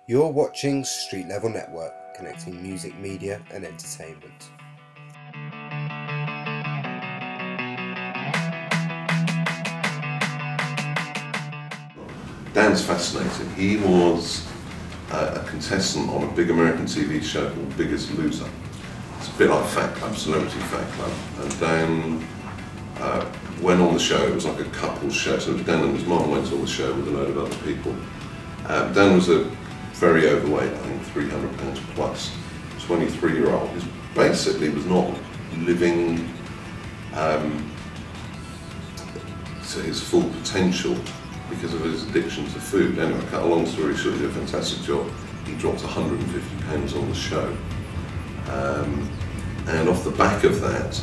You're watching Street Level Network, connecting music, media and entertainment. Dan's fascinating. He was a contestant on a big American TV show called Biggest Loser. It's a bit like Fat Club, Celebrity Fat Club. And Dan went on the show. It was like a couple's show. So Dan and his mum went on the show with a load of other people. Dan was a very overweight, I think 300 pounds plus, 23-year-old. He basically was not living to his full potential because of his addiction to food. Anyway, cut a long story short, he did a fantastic job. He dropped 150 pounds on the show. And off the back of that,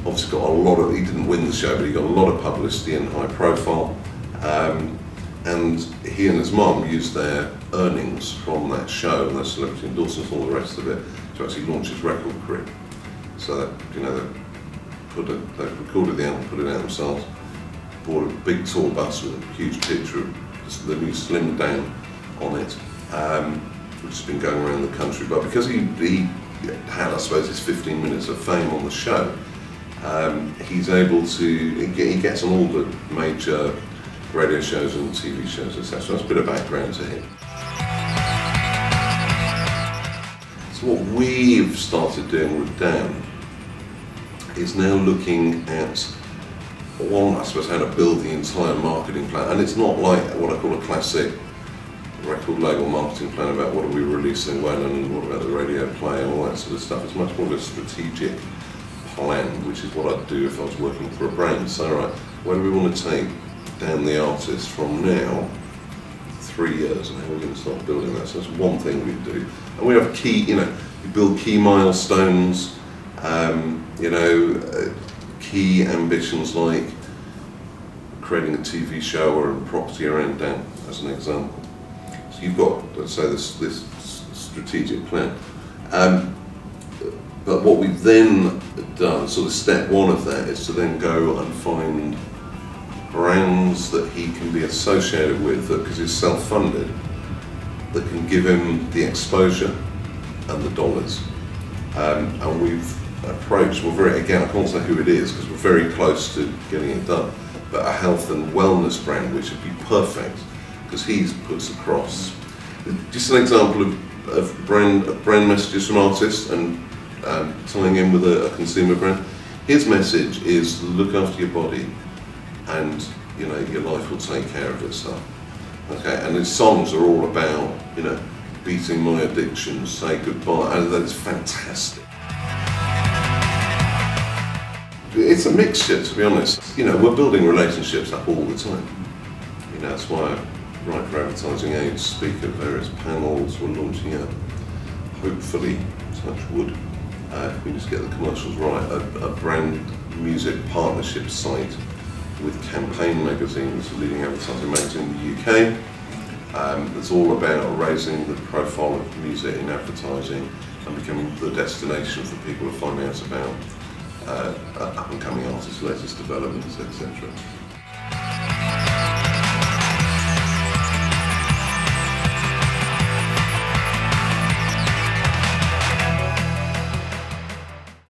obviously got a lot of, he didn't win the show, but he got a lot of publicity and high profile. And he and his mum used their earnings from that show and their celebrity endorsements and all the rest of it to actually launch his record career. So that, you know, they recorded the album, put it out themselves, bought a big tour bus with a huge picture of the new Slim Dan on it, which has been going around the country. But because he had, I suppose, his 15 minutes of fame on the show, he's able to, he gets on all the major radio shows and TV shows, etc. So that's a bit of background to him. So what we've started doing with Dan is now looking at one, I suppose, how to build the entire marketing plan. And it's not like what I call a classic record label marketing plan about what are we releasing when and what about the radio play and all that sort of stuff. It's much more of a strategic plan, which is what I'd do if I was working for a brand. So, right, where do we want to take Dan the artist from now, 3 years, and how we're going to start building that. So that's one thing we do. And we have key, you know, we build key milestones, you know, key ambitions like creating a TV show or a property around Dan, as an example. So you've got, let's say, this strategic plan. But what we've then done, sort of step one of that, is to then go and find brands that he can be associated with, because he's self-funded, that can give him the exposure and the dollars. And we've approached, we're very, again, I can't say who it is because we're very close to getting it done, but a health and wellness brand which would be perfect because he puts across, just an example of brand messages from artists and tying in with a consumer brand. His message is look after your body, and you know your life will take care of itself. Okay, and his songs are all about, you know, beating my addiction, say goodbye, and that's fantastic. It's a mixture, to be honest. You know, we're building relationships up all the time. You know, that's why I write for advertising aids, speak at various panels. We're launching a, hopefully, touch wood, if we just get the commercials right, a brand music partnership site with Campaign magazines, the leading advertising magazine in the UK. It's all about raising the profile of music in advertising and becoming the destination for people to find out about up-and-coming artists' latest developments, etc.